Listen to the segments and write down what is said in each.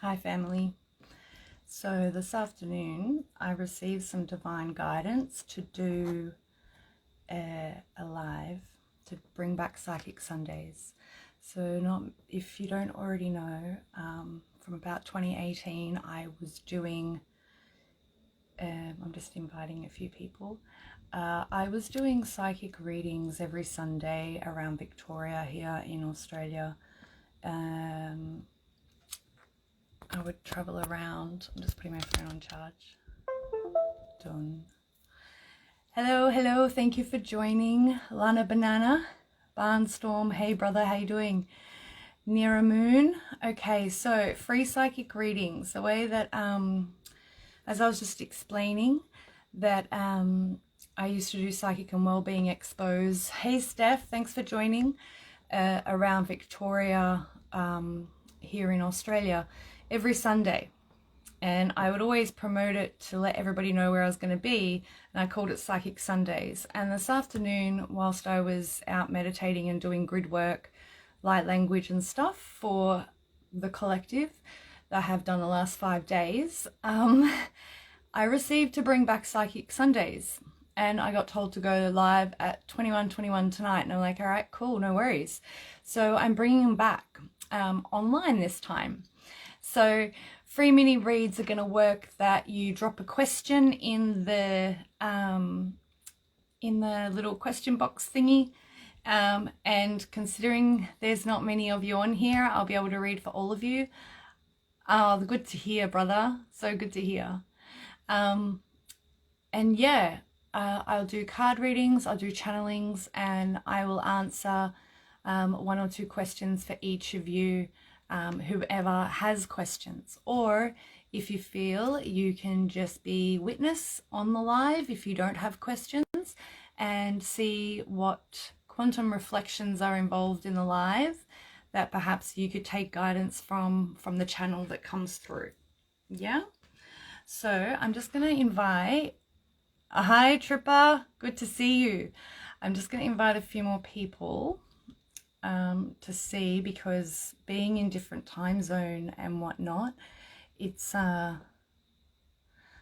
Hi family. So this afternoon I received some divine guidance to do a live to bring back Psychic Sundays. So if you don't already know, from about 2018 I was doing, I'm just inviting a few people, I was doing psychic readings every Sunday around Victoria here in Australia. I would travel around. I'm just putting my phone on charge. Done. Hello. Thank you for joining. Lana Banana, Barnstorm. Hey brother, how you doing? Near Moon. Okay, so free psychic readings. The way that, as I was just explaining, that I used to do Psychic and Well-being Expos. Hey Steph, thanks for joining. Around Victoria, here in Australia, every Sunday, and I would always promote it to let everybody know where I was going to be, and I called it Psychic Sundays. And this afternoon, whilst I was out meditating and doing grid work, light language and stuff for the collective that I have done the last 5 days, I received to bring back Psychic Sundays, and I got told to go live at 21:21 tonight, and I'm like, all right, cool, no worries. So I'm bringing them back online this time. So free mini reads are going to work that you drop a question in the little question box thingy, and considering there's not many of you on here, I'll be able to read for all of you. Oh, good to hear, brother. So good to hear. And yeah, I'll do card readings, I'll do channelings, and I will answer 1 or 2 questions for each of you, whoever has questions. Or if you feel you can just be witness on the live if you don't have questions, and see what quantum reflections are involved in the live that perhaps you could take guidance from the channel that comes through. Yeah, so I'm just going to invite, hi Tripper, good to see you. I'm just going to invite a few more people to see, because being in different time zone and whatnot, it's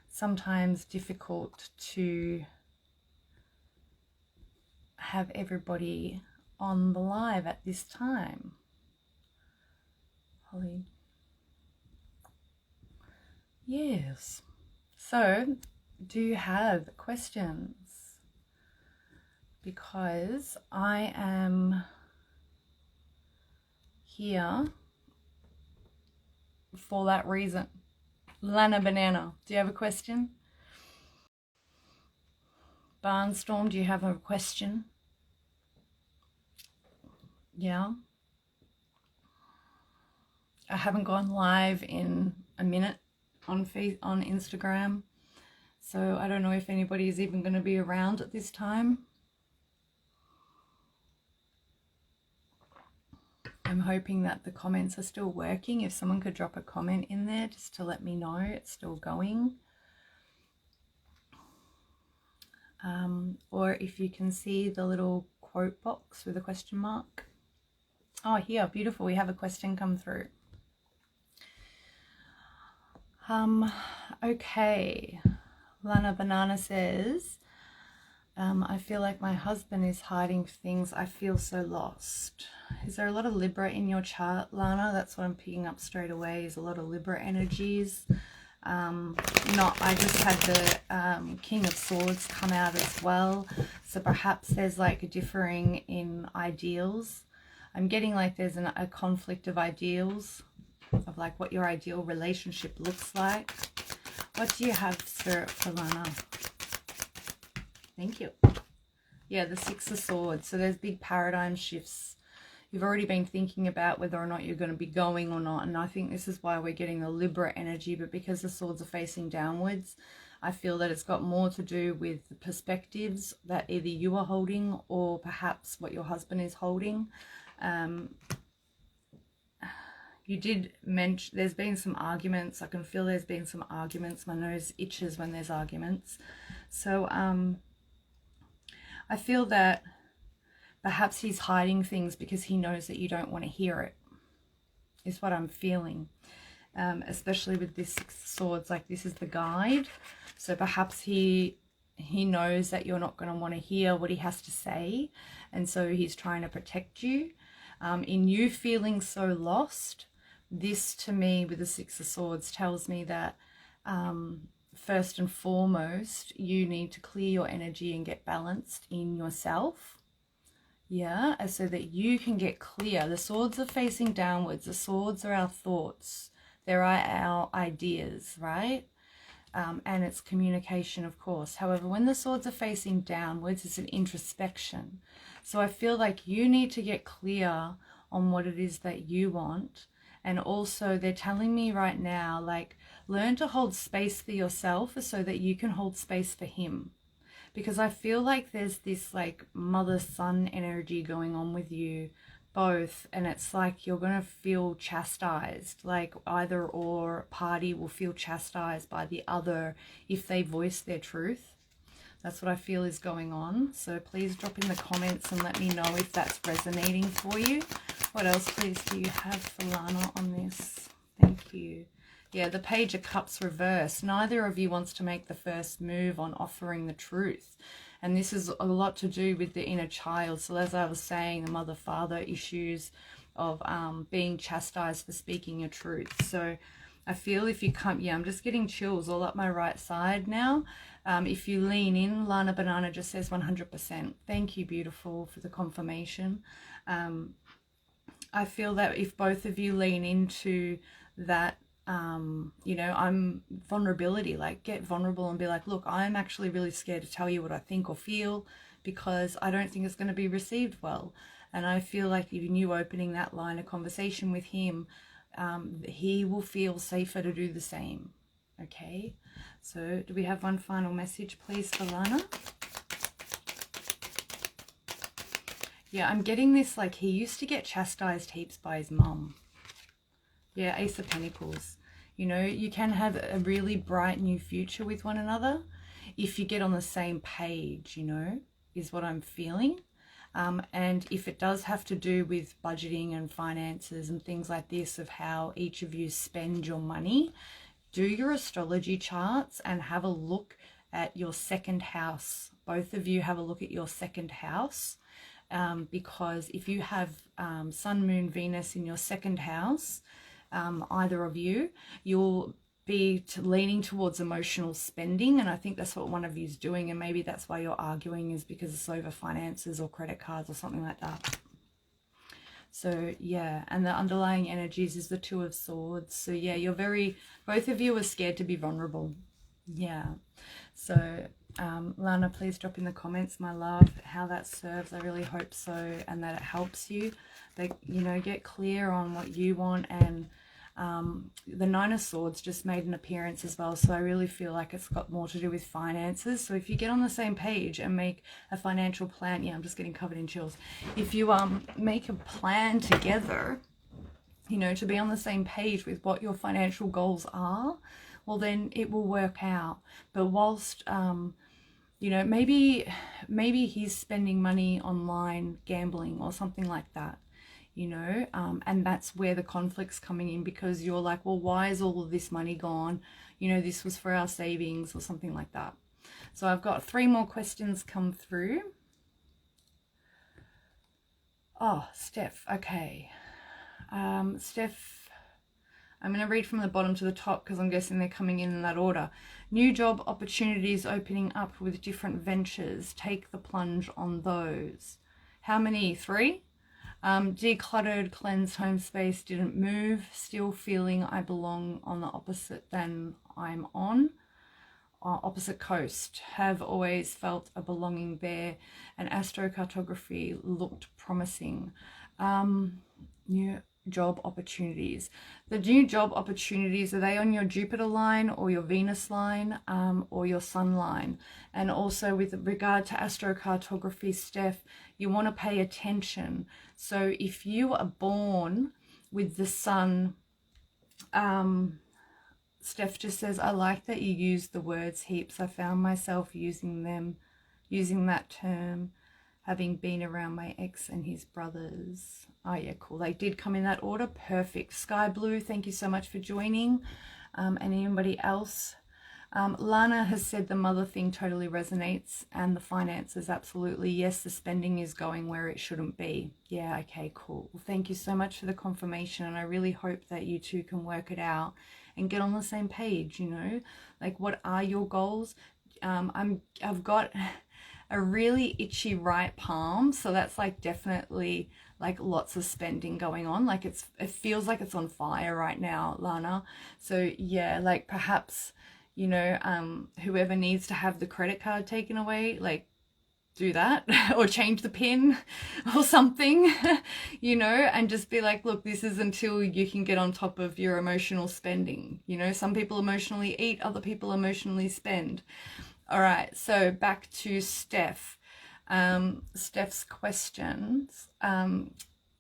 sometimes difficult to have everybody on the live at this time. Holly. Yes. So, do you have questions? Because I am here for that reason. Lana Banana, do you have a question? Barnstorm, do you have a question? Yeah. I haven't gone live in a minute on Instagram, so I don't know if anybody is even going to be around at this time. I'm hoping that the comments are still working. If someone could drop a comment in there just to let me know it's still going. Or if you can see the little quote box with a question mark. Oh, here, beautiful. We have a question come through. Okay. Lana Banana says, I feel like my husband is hiding things. I feel so lost. Is there a lot of Libra in your chart, Lana? That's what I'm picking up straight away, is a lot of Libra energies. I just had the King of Swords come out as well. So perhaps there's like a differing in ideals. I'm getting like there's a conflict of ideals, of like what your ideal relationship looks like. What do you have, Spirit, for Lana? Thank you. Yeah, the 6 of Swords. So there's big paradigm shifts. You've already been thinking about whether or not you're going to be going or not. And I think this is why we're getting the Libra energy. But because the swords are facing downwards, I feel that it's got more to do with the perspectives that either you are holding or perhaps what your husband is holding. You did mention there's been some arguments. I can feel there's been some arguments. My nose itches when there's arguments. So I feel that perhaps he's hiding things because he knows that you don't want to hear it, is what I'm feeling. especially with this Six of Swords. Like, this is the guide. So perhaps he knows that you're not going to want to hear what he has to say, and so he's trying to protect you. In you feeling so lost, this to me with the Six of Swords tells me that first and foremost, you need to clear your energy and get balanced in yourself. Yeah, and so that you can get clear. The swords are facing downwards. The swords are our thoughts. They're our ideas, right? And it's communication, of course. However, when the swords are facing downwards, it's an introspection. So I feel like you need to get clear on what it is that you want. And also they're telling me right now, like, learn to hold space for yourself so that you can hold space for him. Because I feel like there's this like mother-son energy going on with you both, and it's like you're going to feel chastised, like either or party will feel chastised by the other if they voice their truth. That's what I feel is going on. So please drop in the comments and let me know if that's resonating for you. What else please do you have for Lana on this? Thank you. Yeah, the Page of Cups reversed. Neither of you wants to make the first move on offering the truth. And this is a lot to do with the inner child. So as I was saying, the mother-father issues of being chastised for speaking your truth. So I feel if you come, yeah, I'm just getting chills all up my right side now. If you lean in, Lana Banana just says 100%. Thank you, beautiful, for the confirmation. I feel that if both of you lean into that, you know, I'm vulnerability, like get vulnerable and be like, look, I'm actually really scared to tell you what I think or feel because I don't think it's going to be received well. And I feel like even you opening that line of conversation with him, he will feel safer to do the same. Okay, so do we have one final message please for Lana? Yeah, I'm getting this, like he used to get chastised heaps by his mum. Yeah, Ace of Pentacles. You know, you can have a really bright new future with one another if you get on the same page, you know, is what I'm feeling. And if it does have to do with budgeting and finances and things like this, of how each of you spend your money, do your astrology charts and have a look at your second house. Both of you have a look at your second house. Because if you have Sun, Moon, Venus in your second house, either of you, you'll be leaning towards emotional spending, and I think that's what one of you is doing, and maybe that's why you're arguing, is because it's over finances or credit cards or something like that. So yeah, and the underlying energies is the Two of Swords. So yeah, both of you are scared to be vulnerable. Yeah. So Lana, please drop in the comments, my love, how that serves. I really hope so, and that it helps you. Like, you know, get clear on what you want. And the Nine of Swords just made an appearance as well, so I really feel like it's got more to do with finances. So if you get on the same page and make a financial plan, yeah, I'm just getting covered in chills. If you make a plan together, you know, to be on the same page with what your financial goals are, well then it will work out. But whilst you know, maybe he's spending money online gambling or something like that, you know, and that's where the conflict's coming in, because you're like, well, why is all of this money gone? You know, this was for our savings or something like that. So I've got 3 more questions come through. Oh, Steph, okay. Steph, I'm going to read from the bottom to the top because I'm guessing they're coming in that order. New job opportunities opening up with different ventures. Take the plunge on those. How many? 3? Decluttered, cleansed home space, didn't move. Still feeling I belong on the opposite than I'm on. Opposite coast. Have always felt a belonging there. And astrocartography looked promising. New job opportunities. The new job opportunities, are they on your Jupiter line or your Venus line, or your Sun line? And also with regard to astrocartography, Steph, you want to pay attention. So if you are born with the Sun, Steph just says, I like that you use the words heaps. I found myself using that term. having been around my ex and his brothers. Oh yeah, cool. They did come in that order. Perfect. Sky Blue, thank you so much for joining. And anybody else? Lana has said the mother thing totally resonates, and the finances, absolutely. Yes, the spending is going where it shouldn't be. Yeah, okay, cool. Well, thank you so much for the confirmation, and I really hope that you two can work it out and get on the same page, you know? Like, what are your goals? I've got a really itchy right palm, so that's like definitely like lots of spending going on. Like it feels like it's on fire right now, Lana. So yeah, like perhaps, you know, whoever needs to have the credit card taken away, like do that or change the pin or something, you know, and just be like, look, this is until you can get on top of your emotional spending. You know, some people emotionally eat, other people emotionally spend. All right, so back to Steph. Steph's questions.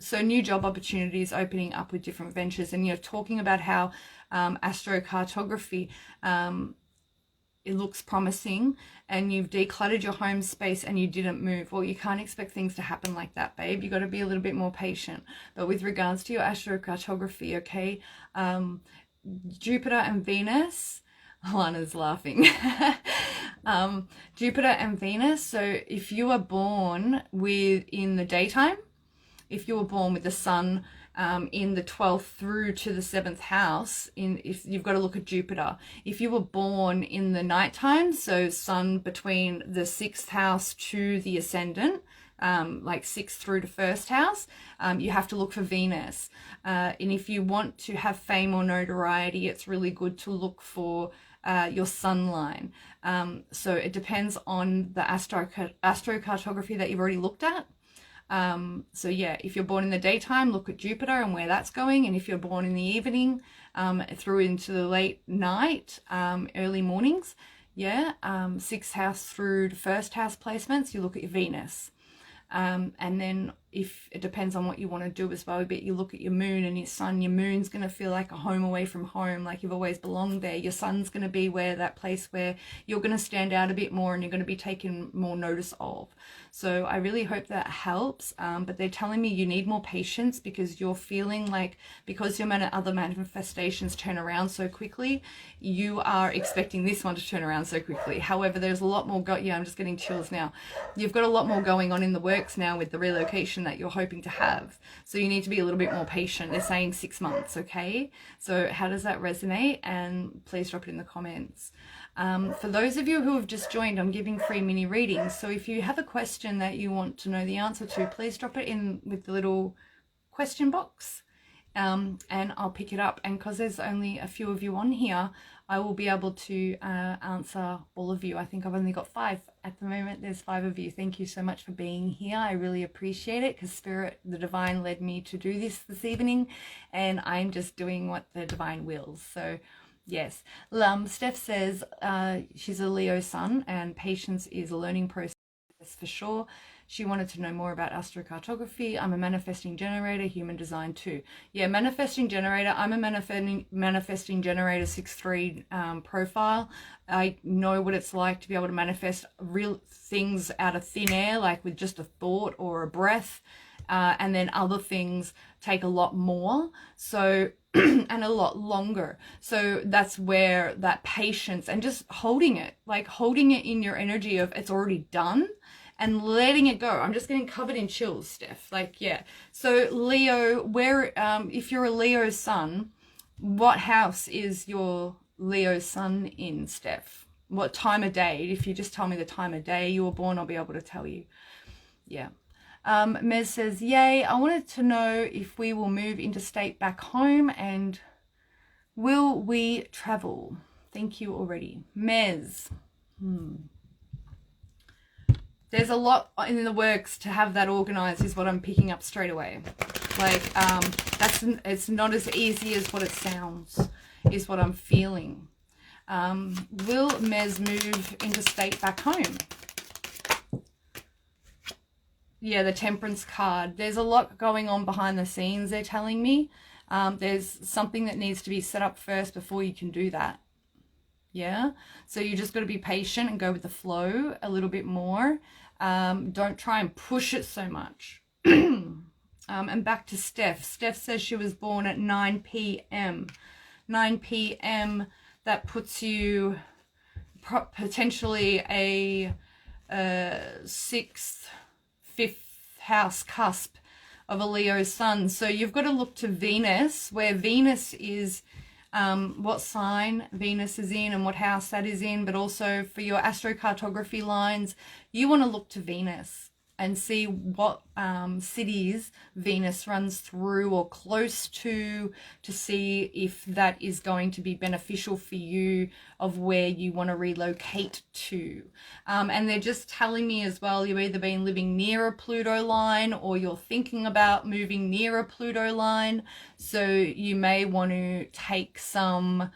So new job opportunities opening up with different ventures, and you're talking about how astrocartography, it looks promising, and you've decluttered your home space and you didn't move. Well, you can't expect things to happen like that, babe. You got to be a little bit more patient. But with regards to your astrocartography, okay, Jupiter and Venus, Lana's laughing. Jupiter and Venus. So if you are born in the daytime, if you were born with the sun in the 12th through to the 7th house, if you've got to look at Jupiter. If you were born in the nighttime, so sun between the 6th house to the ascendant, like 6th through to 1st house, you have to look for Venus. And if you want to have fame or notoriety, it's really good to look for your sun line. So it depends on the astrocartography that you've already looked at. So yeah, if you're born in the daytime, look at Jupiter and where that's going. And if you're born in the evening, through into the late night, early mornings, yeah, 6th house through to 1st house placements, you look at your Venus. And then if it depends on what you want to do as well, but you look at your moon and your sun. Your moon's going to feel like a home away from home, like you've always belonged there. Your sun's going to be where that place where you're going to stand out a bit more and you're going to be taken more notice of. So I really hope that helps. But they're telling me you need more patience, because you're feeling like, because your other manifestations turn around so quickly, you are expecting this one to turn around so quickly. However, there's a lot more I'm just getting chills now. You've got a lot more going on in the works now with the relocation that you're hoping to have. So you need to be a little bit more patient. They're saying 6 months, okay? So how does that resonate? And please drop it in the comments. For those of you who have just joined, I'm giving free mini readings. So if you have a question that you want to know the answer to, please drop it in with the little question box, and I'll pick it up. And because there's only a few of you on here, I will be able to answer all of you. I think I've only got 5 at the moment. There's 5 of you. Thank you so much for being here. I really appreciate it, because Spirit, the Divine, led me to do this evening, and I'm just doing what the Divine wills. So yes. Steph says she's a Leo sun, and patience is a learning process for sure. She wanted to know more about astrocartography. I'm a manifesting generator, human design too. Yeah, manifesting generator. I'm a manifesting generator 6-3 profile. I know what it's like to be able to manifest real things out of thin air, like with just a thought or a breath. And then other things take a lot more, so and a lot longer. So that's where that patience and just holding it in your energy of it's already done, and letting it go. I'm just getting covered in chills, Steph. Like, yeah. So Leo, where if you're a Leo sun, what house is your Leo sun in, Steph? What time of day? If you just tell me the time of day you were born, I'll be able to tell you. Yeah. Mez says, yay, I wanted to know if we will move interstate back home, and will we travel? Thank you already. Mez. There's a lot in the works to have that organized, is what I'm picking up straight away. Like, it's not as easy as what it sounds, is what I'm feeling. Will Mez move interstate back home? Yeah, the Temperance card. There's a lot going on behind the scenes, they're telling me. There's something that needs to be set up first before you can do that. Yeah, so you just got to be patient and go with the flow a little bit more. Don't try and push it so much. And back to Steph. Steph says she was born at 9 p.m. 9 p.m. That puts you potentially a 6th, 5th house cusp of a Leo sun. So you've got to look to Venus, where Venus is what sign Venus is in and what house that is in, but also for your astrocartography lines, you want to look to Venus and see what cities Venus runs through or close to see if that is going to be beneficial for you of where you want to relocate to. And they're just telling me as well, you've either been living near a Pluto line or you're thinking about moving near a Pluto line. So you may want to take some,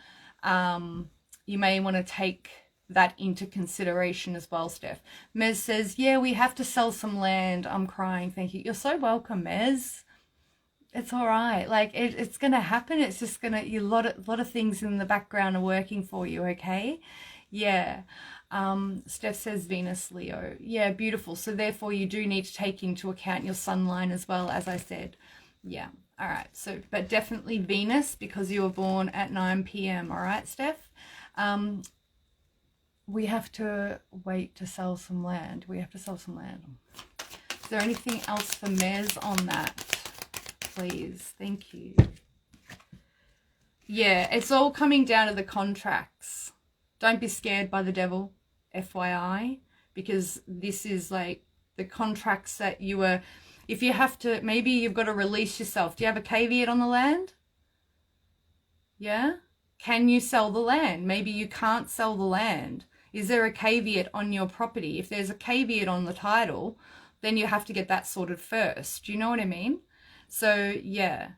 that into consideration as well, Steph. Mez says, yeah, we have to sell some land. I'm crying. Thank you. You're so welcome, Mez. It's all right. Like it's going to happen. It's just going to, a lot of things in the background are working for you. Okay. Yeah. Steph says Venus, Leo. Yeah. Beautiful. So therefore you do need to take into account your sun line as well, as I said. Yeah. All right. So, but definitely Venus because you were born at 9 p.m. All right, Steph. We have to wait to sell some land. We have to sell some land. Is there anything else for Mez on that? Please. Thank you. Yeah, it's all coming down to the contracts. Don't be scared by the devil, FYI, because this is like the contracts that you were, if you have to, maybe you've got to release yourself. Do you have a caveat on the land? Yeah? Can you sell the land? Maybe you can't sell the land. Is there a caveat on your property? If there's a caveat on the title, then you have to get that sorted first. Do you know what I mean? So, yeah,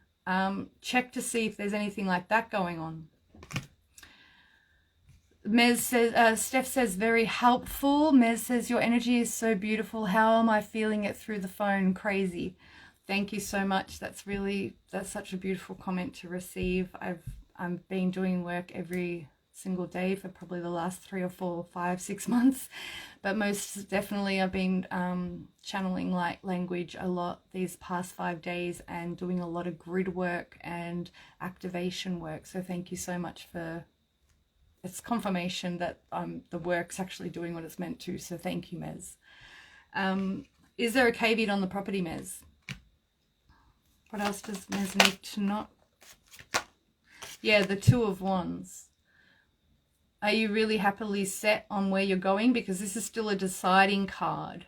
check to see if there's anything like that going on. Mez says, Steph says, very helpful. Mez says, your energy is so beautiful. How am I feeling it through the phone? Crazy. Thank you so much. That's such a beautiful comment to receive. I've been doing work every single day for probably the last 3 or 4 or 5, 6 months, but most definitely I've been channeling light language a lot these past 5 days and doing a lot of grid work and activation work. So thank you so much for, it's confirmation that the work's actually doing what it's meant to. So thank you, Mez. Is there a caveat on the property, Mez? What else does Mez need to know? Yeah, the 2 of Wands. Are you really happily set on where you're going? Because this is still a deciding card.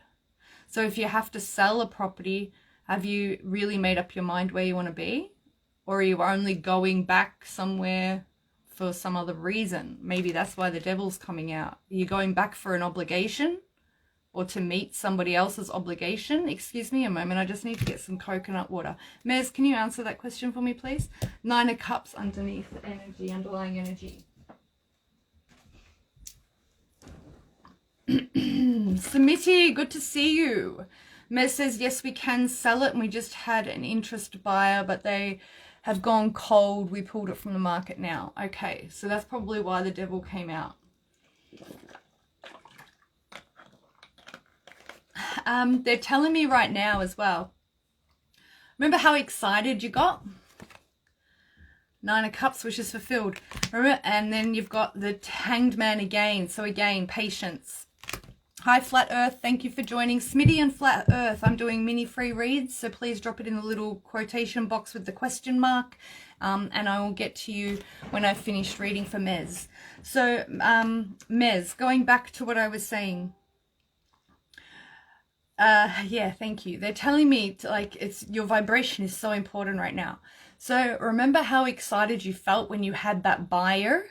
So if you have to sell a property, have you really made up your mind where you want to be? Or are you only going back somewhere for some other reason? Maybe that's why the devil's coming out. Are you going back for an obligation? Or to meet somebody else's obligation? Excuse me a moment, I just need to get some coconut water. Mez, can you answer that question for me, please? 9 of Cups underneath the energy, underlying energy. Samiti, good to see you. Mez says, yes, we can sell it, and we just had an interest buyer, but they have gone cold. We pulled it from the market now. Okay, so that's probably why the devil came out. They're telling me right now as well. Remember how excited you got? 9 of Cups, wishes fulfilled. Remember? And then you've got the Hanged Man again. So again, patience. Hi, Flat Earth. Thank you for joining. Smitty and Flat Earth. I'm doing mini free reads, so please drop it in the little quotation box with the question mark, and I will get to you when I've finished reading for Mez. So, Mez, going back to what I was saying. Yeah, thank you. They're telling me to, like, it's your vibration is so important right now. So remember how excited you felt when you had that buyer,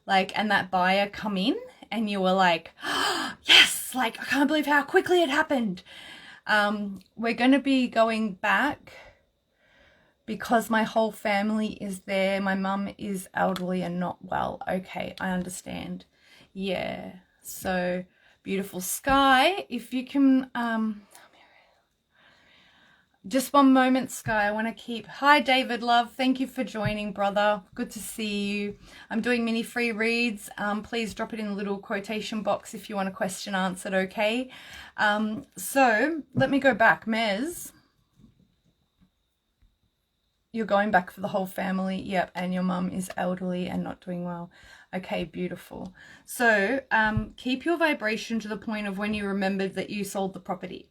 like, and that buyer come in and you were like, oh, yes, like, I can't believe how quickly it happened. We're going to be going back because my whole family is there. My mum is elderly and not well. Okay, I understand. Yeah, so beautiful. Sky, if you can, Just one moment, Sky. I want to keep... Hi, David, love. Thank you for joining, brother. Good to see you. I'm doing mini free reads. Please drop it in the little quotation box if you want a question answered, okay? So let me go back. Mez, you're going back for the whole family. Yep, and your mum is elderly and not doing well. Okay, beautiful. So keep your vibration to the point of when you remembered that you sold the property.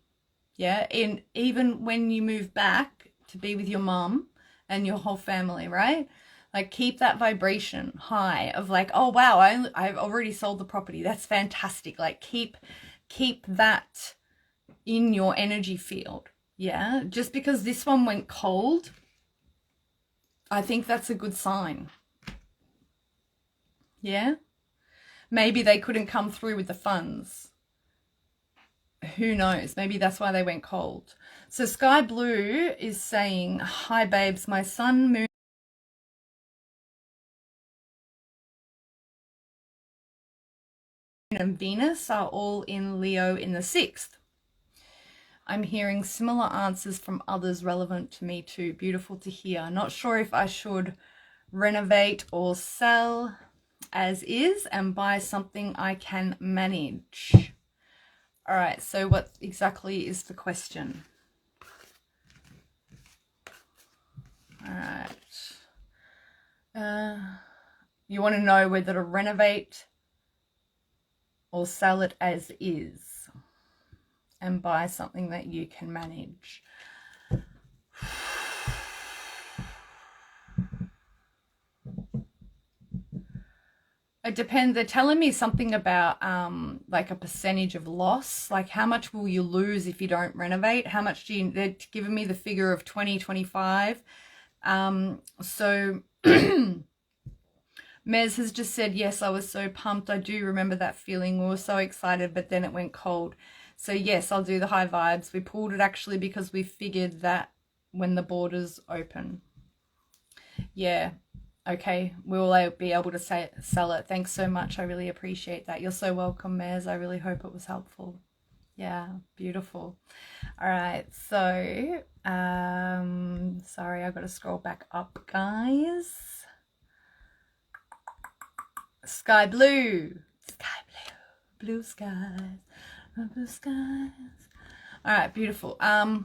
Yeah, and even when you move back to be with your mom and your whole family, right? Like, keep that vibration high of like, oh wow, I've already sold the property. That's fantastic. Like, keep that in your energy field. Yeah, just because this one went cold, I think that's a good sign. Yeah, maybe they couldn't come through with the funds. Who knows? Maybe that's why they went cold. So Sky Blue is saying, hi babes, my sun, moon and Venus are all in Leo in the 6th. I'm hearing similar answers from others relevant to me too. Beautiful to hear. Not sure if I should renovate or sell as is and buy something I can manage. All right, so what exactly is the question? All right. You want to know whether to renovate or sell it as is and buy something that you can manage. It depends. They're telling me something about like a percentage of loss. Like, how much will you lose if you don't renovate? How much do you... They're giving me the figure of 20, 25. So Mez has just said, yes, I was so pumped. I do remember that feeling. We were so excited, but then it went cold. So yes, I'll do the high vibes. We pulled it actually because we figured that when the borders open. Yeah. Okay, we'll be able to sell it. Thanks so much. I really appreciate that. You're so welcome, Mez. I really hope it was helpful. Yeah, beautiful. All right, so sorry, I've got to scroll back up, guys. Sky blue, blue skies, blue skies. All right, beautiful. All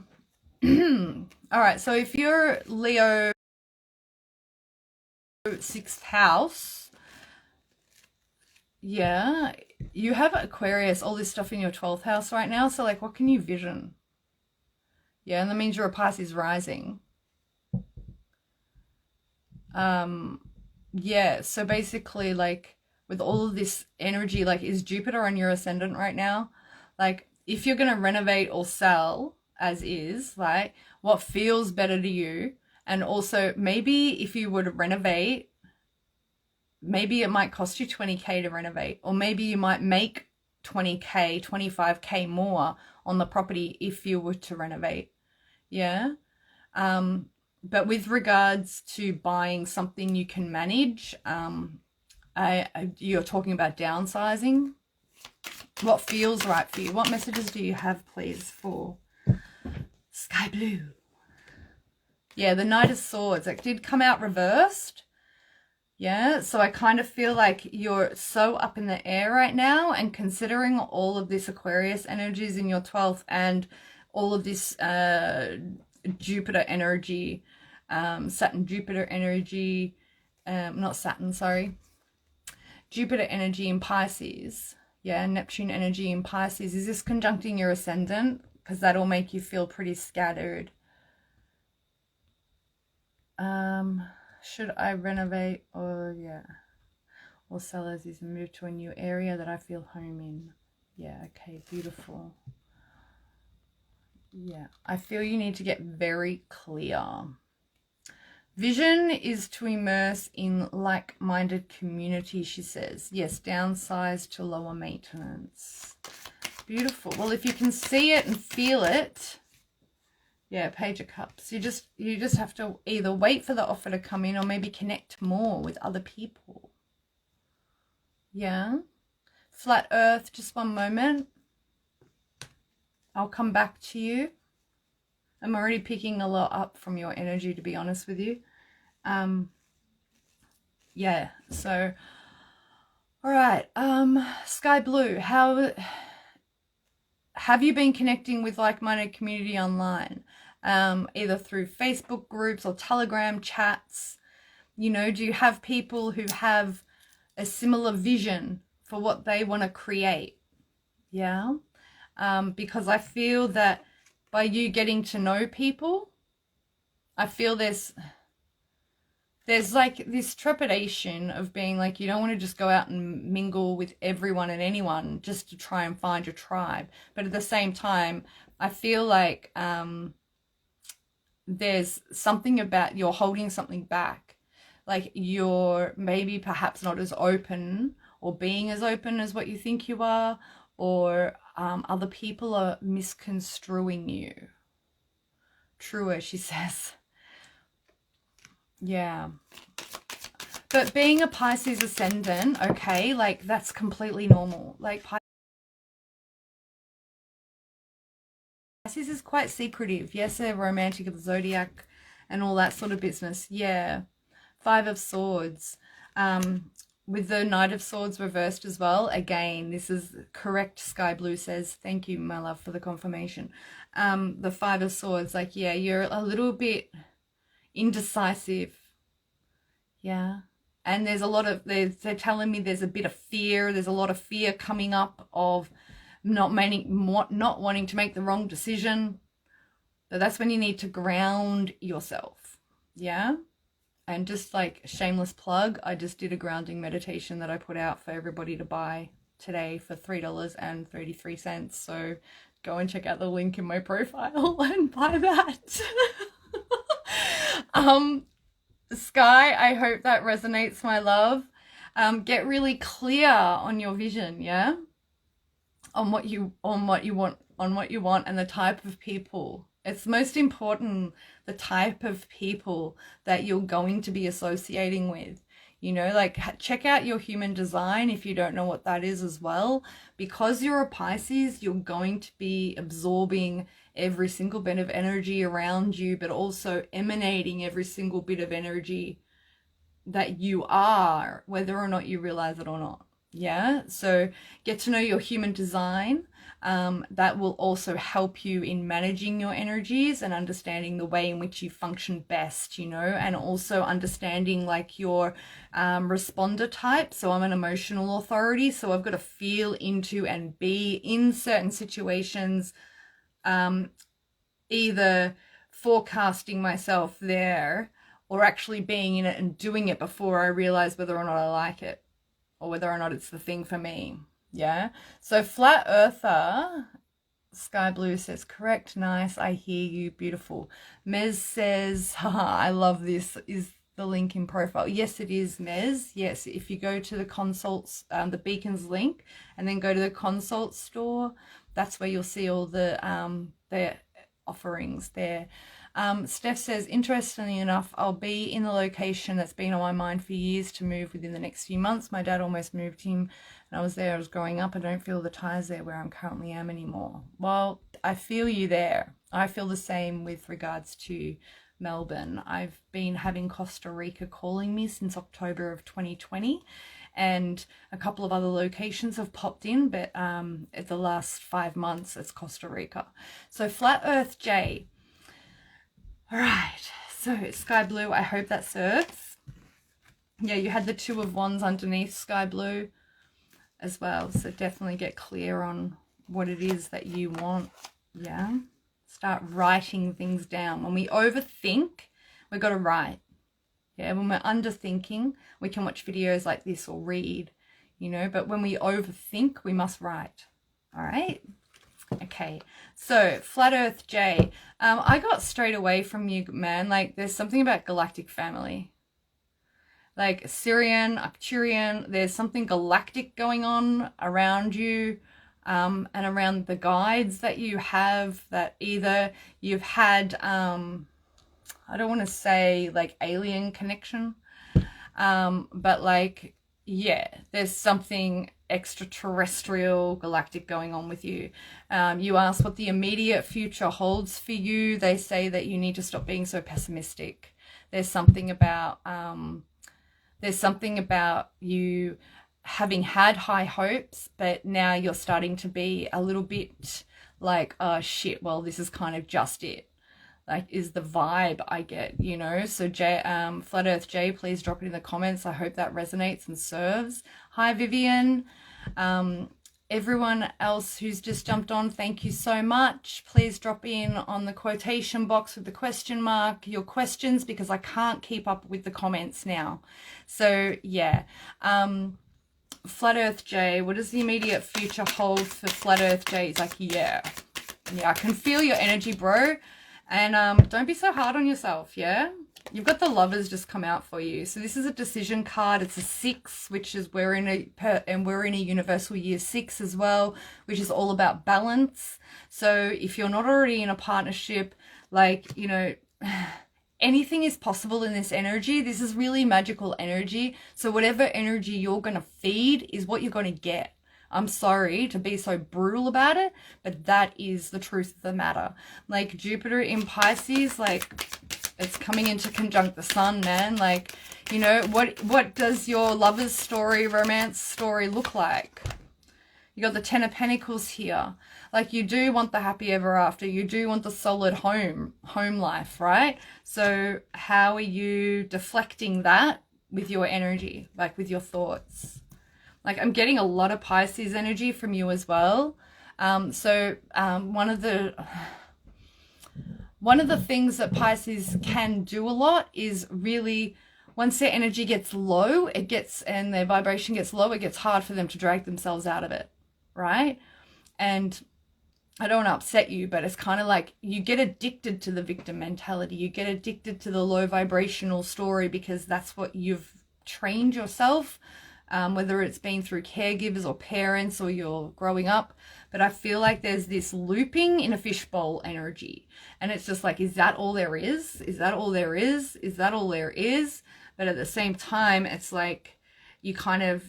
right, so if you're Leo 6th house, yeah, you have Aquarius, all this stuff in your 12th house right now. So like, what can you vision? Yeah, and that means you're a Pisces rising. Yeah, so basically, like, with all of this energy, like, is Jupiter on your ascendant right now? Like, if you're going to renovate or sell as is, like, what feels better to you? And also, maybe if you were to renovate, maybe it might cost you 20K to renovate, or maybe you might make 20K, 25K more on the property if you were to renovate. Yeah. But with regards to buying something you can manage, you're talking about downsizing. What feels right for you? What messages do you have, please, for Sky Blue? Yeah, the Knight of Swords. It did come out reversed. Yeah, so I kind of feel like you're so up in the air right now, and considering all of this Aquarius energies in your 12th and all of this Jupiter energy, Saturn Jupiter energy, not Saturn, sorry, Jupiter energy in Pisces, yeah, Neptune energy in Pisces. Is this conjuncting your ascendant? Because that'll make you feel pretty scattered. Should I renovate or sell as is and move to a new area that I feel home in? Yeah, okay, beautiful. Yeah, I feel you need to get very clear. Vision is to immerse in like-minded community, she says. Yes, downsize to lower maintenance. Beautiful. Well, if you can see it and feel it, yeah, Page of Cups. You just have to either wait for the offer to come in or maybe connect more with other people. Yeah. Flat Earth, just one moment. I'll come back to you. I'm already picking a lot up from your energy, to be honest with you. Yeah, so all right. Sky Blue, how have you been connecting with like-minded community online? Either through Facebook groups or Telegram chats? You know, do you have people who have a similar vision for what they want to create? Yeah. Because I feel that by you getting to know people, I feel there's like this trepidation of being like, you don't want to just go out and mingle with everyone and anyone just to try and find your tribe. But at the same time, I feel like there's something about you're holding something back. Like you're maybe perhaps not as open or being as open as what you think you are, or other people are misconstruing you. Truer, she says. Yeah. But being a Pisces ascendant, okay, like that's completely normal. Like Pisces is quite secretive. Yes, they're romantic of the zodiac and all that sort of business. Yeah. 5 of Swords. With the Knight of Swords reversed as well. Again, this is correct. Sky Blue says, thank you, my love, for the confirmation. The 5 of Swords, like, yeah, you're a little bit indecisive. Yeah. And there's a lot of, they're telling me there's a bit of fear. There's a lot of fear coming up of not wanting to make the wrong decision. But that's when you need to ground yourself. Yeah. And just like shameless plug, I just did a grounding meditation that I put out for everybody to buy today for $3.33. So go and check out the link in my profile and buy that. Sky, I hope that resonates, my love. Get really clear on your vision, yeah? On what you want and the type of people. It's most important, the type of people that you're going to be associating with. You know, like check out your human design if you don't know what that is as well. Because you're a Pisces, you're going to be absorbing every single bit of energy around you, but also emanating every single bit of energy that you are, whether or not you realize it or not. Yeah, so get to know your human design. That will also help you in managing your energies and understanding the way in which you function best, you know, and also understanding like your responder type. So I'm an emotional authority, so I've got to feel into and be in certain situations, either forecasting myself there or actually being in it and doing it before I realize whether or not I like it or whether or not it's the thing for me. Yeah. So Flat Earther, Sky Blue says, correct, nice, I hear you, beautiful. Mez says, haha, I love this. Is the link in profile? Yes, it is, Mez. Yes, if you go to the consults, the Beacons link, and then go to the consult store, that's where you'll see all the their offerings there. Steph says, interestingly enough, I'll be in the location that's been on my mind for years to move within the next few months. My dad almost moved him, and I was there, I was growing up. I don't feel the ties there where I'm currently am anymore. Well, I feel you there. I feel the same with regards to Melbourne. I've been having Costa Rica calling me since October of 2020, and a couple of other locations have popped in, but at the last 5 months it's Costa Rica. So Flat Earth J. All right, so Sky Blue, I hope that serves. Yeah, you had the 2 of Wands underneath Sky Blue as well, so definitely get clear on what it is that you want. Yeah, start writing things down. When we overthink, we've got to write. Yeah, when we're underthinking, we can watch videos like this or read, you know, but when we overthink, we must write. All right. Okay, so Flat Earth J, I got straight away from you, man. Like, there's something about galactic family, like Syrian, Arcturian. There's something galactic going on around you, and around the guides that you have. That either you've had, I don't want to say like alien connection, but like, yeah, there's something extraterrestrial galactic going on with you. You asked what the immediate future holds for you. They say that you need to stop being so pessimistic. There's something about you having had high hopes, but now you're starting to be a little bit like, oh shit, well, this is kind of just it. Like, is the vibe I get, you know? So Flat Earth J, please drop it in the comments. I hope that resonates and serves. Hi, Vivian. Everyone else who's just jumped on, thank you so much. Please drop in on the quotation box with the question mark your questions, because I can't keep up with the comments now. So, yeah. Flat Earth J, what does the immediate future hold for Flat Earth J? He's like, yeah, I can feel your energy, bro. And don't be so hard on yourself, yeah? You've got the Lovers just come out for you. So this is a decision card. It's a 6, which is we're in a universal year 6 as well, which is all about balance. So if you're not already in a partnership, like, you know, anything is possible in this energy. This is really magical energy. So whatever energy you're going to feed is what you're going to get. I'm sorry to be so brutal about it, but that is the truth of the matter. Like Jupiter in Pisces, like it's coming into conjunct the sun, man. Like, you know, what does your lover's story, romance story look like? You got the 10 of Pentacles here. Like, you do want the happy ever after. You do want the solid home life, right? So how are you deflecting that with your energy, like with your thoughts? Like, I'm getting a lot of Pisces energy from you as well. One of the things that Pisces can do a lot is really, once their energy gets low, and their vibration gets low, it gets hard for them to drag themselves out of it, right? And I don't want to upset you, but it's kind of like you get addicted to the victim mentality. You get addicted to the low vibrational story because that's what you've trained yourself, whether it's been through caregivers or parents or you're growing up. But I feel like there's this looping in a fishbowl energy. And it's just like, is that all there is? Is that all there is? Is that all there is? But at the same time, it's like you kind of,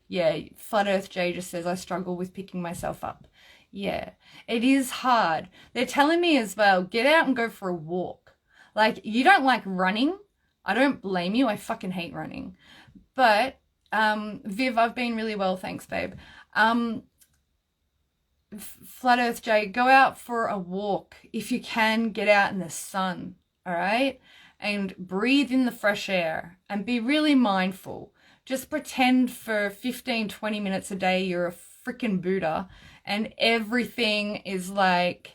yeah, Flat Earth J just says, I struggle with picking myself up. Yeah, it is hard. They're telling me as well, get out and go for a walk. Like, you don't like running. I don't blame you. I fucking hate running. But, Viv, I've been really well. Thanks, babe. Flat Earth J, go out for a walk. If you can, get out in the sun, all right? And breathe in the fresh air and be really mindful. Just pretend for 15, 20 minutes a day you're a freaking Buddha and everything is like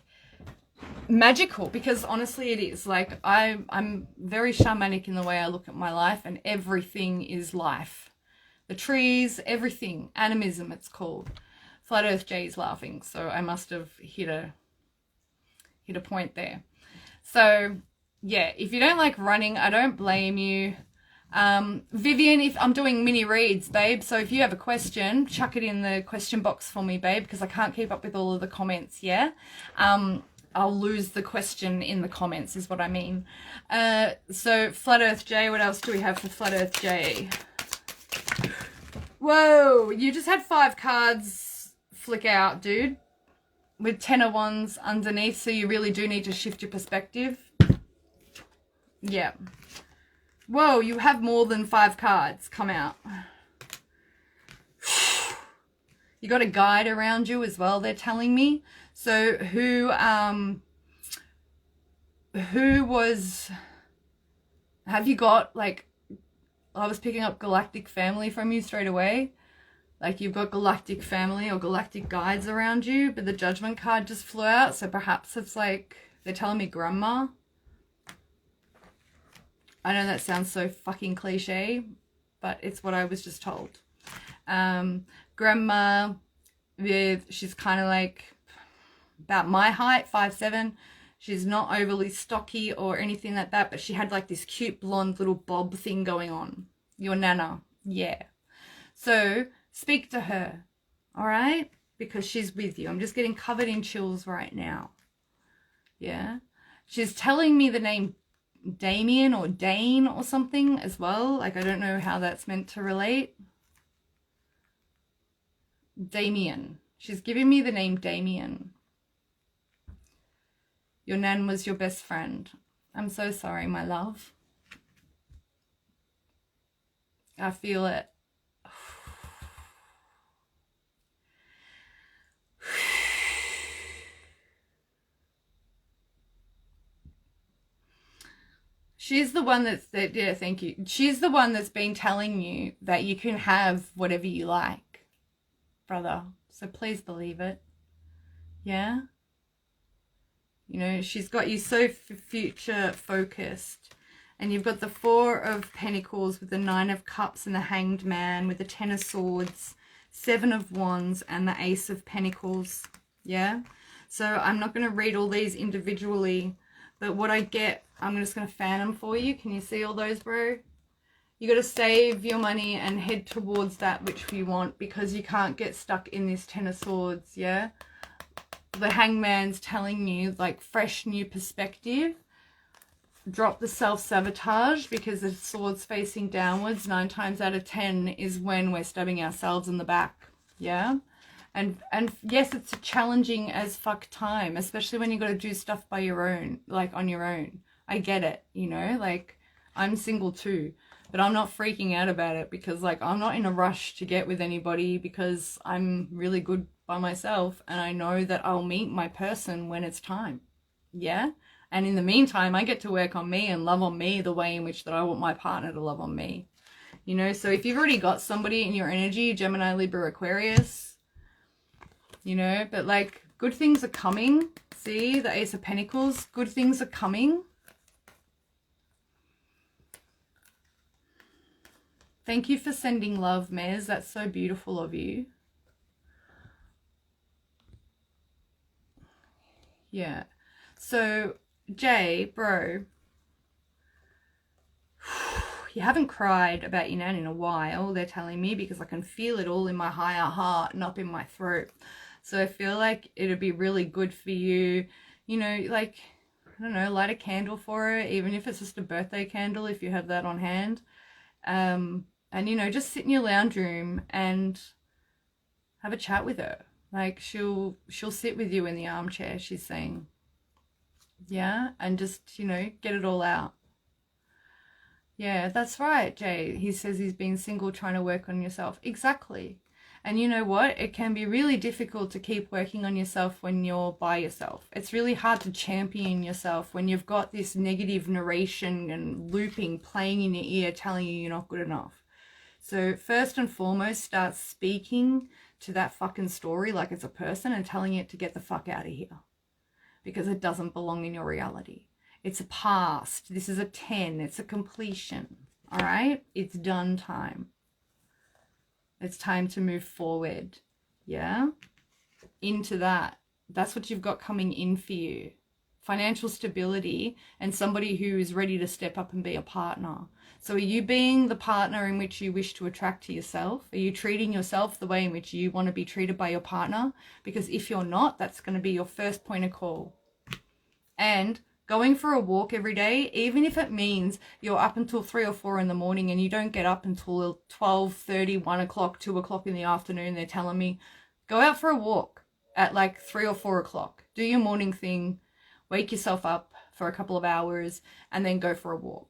magical, because honestly it is. Like, I'm very shamanic in the way I look at my life, and everything is life. The trees, everything, animism it's called. Flat Earth J is laughing, so I must have hit a point there. So yeah, if you don't like running, I don't blame you. Vivian, if I'm doing mini reads, babe, so if you have a question, chuck it in the question box for me, babe, because I can't keep up with all of the comments, yeah? I'll lose the question in the comments is what I mean. So Flat Earth J, what else do we have for Flat Earth J? Whoa, you just had 5 cards flick out, dude, with 10 of Wands underneath, so you really do need to shift your perspective. Yeah. Whoa, you have more than 5 cards come out. You got a guide around you as well, they're telling me. So who was, have you got, like, I was picking up galactic family from you straight away. Like, you've got galactic family or galactic guides around you, but the Judgment card just flew out. So perhaps it's like, they're telling me grandma. I know that sounds so fucking cliche, but it's what I was just told. Grandma, she's kind of like about my height, 5'7". She's not overly stocky or anything like that, but she had like this cute blonde little bob thing going on. Your nana, yeah. So speak to her, all right? Because she's with you. I'm just getting covered in chills right now. Yeah. She's telling me the name Damien or Dane or something as well. Like, I don't know how that's meant to relate. Damien. She's giving me the name Damien. Your nan was your best friend. I'm so sorry, my love. I feel it. She's the one yeah, thank you. She's the one that's been telling you that you can have whatever you like, brother. So please believe it. Yeah? You know, she's got you so future focused. And you've got the 4 of Pentacles with the 9 of Cups and the Hanged Man with the 10 of Swords, 7 of Wands and the Ace of Pentacles. Yeah? So I'm not going to read all these individually, but what I get, I'm just going to fan them for you. Can you see all those, bro? You got to save your money and head towards that which you want, because you can't get stuck in this 10 of Swords, yeah? The Hangman's telling you, like, fresh new perspective. Drop the self-sabotage, because the sword's facing downwards 9 times out of 10 is when we're stabbing ourselves in the back, yeah? And yes, it's challenging as fuck time, especially when you got to do stuff by your own, like on your own. I get it, you know, like I'm single too, but I'm not freaking out about it, because like I'm not in a rush to get with anybody, because I'm really good by myself and I know that I'll meet my person when it's time. Yeah. And in the meantime, I get to work on me and love on me the way in which that I want my partner to love on me. You know, so if you've already got somebody in your energy, Gemini, Libra, Aquarius, you know, but like good things are coming. See the Ace of Pentacles, good things are coming. Thank you for sending love, Mez. That's so beautiful of you. Yeah. So, Jay, bro, you haven't cried about your nan in a while, they're telling me, because I can feel it all in my higher heart and up in my throat. So I feel like it'd be really good for you, you know, like, I don't know, light a candle for her, even if it's just a birthday candle, if you have that on hand. And, you know, just sit in your lounge room and have a chat with her. Like, she'll sit with you in the armchair, she's saying. Yeah, and just, you know, get it all out. Yeah, that's right, Jay. He says he's been single trying to work on yourself. Exactly. And you know what? It can be really difficult to keep working on yourself when you're by yourself. It's really hard to champion yourself when you've got this negative narration and looping playing in your ear telling you you're not good enough. So first and foremost, start speaking to that fucking story like it's a person and telling it to get the fuck out of here, because it doesn't belong in your reality. It's a past. This is a 10. It's a completion. All right? It's done time. It's time to move forward. Yeah? Into that. That's what you've got coming in for you. Financial stability and somebody who is ready to step up and be a partner. So are you being the partner in which you wish to attract to yourself? Are you treating yourself the way in which you want to be treated by your partner? Because if you're not, that's going to be your first point of call. And going for a walk every day, even if it means you're up until 3 or 4 in the morning and you don't get up until 12:30, 1 o'clock, 2 o'clock in the afternoon, they're telling me, go out for a walk at like 3 or 4 o'clock. Do your morning thing, wake yourself up for a couple of hours, and then go for a walk.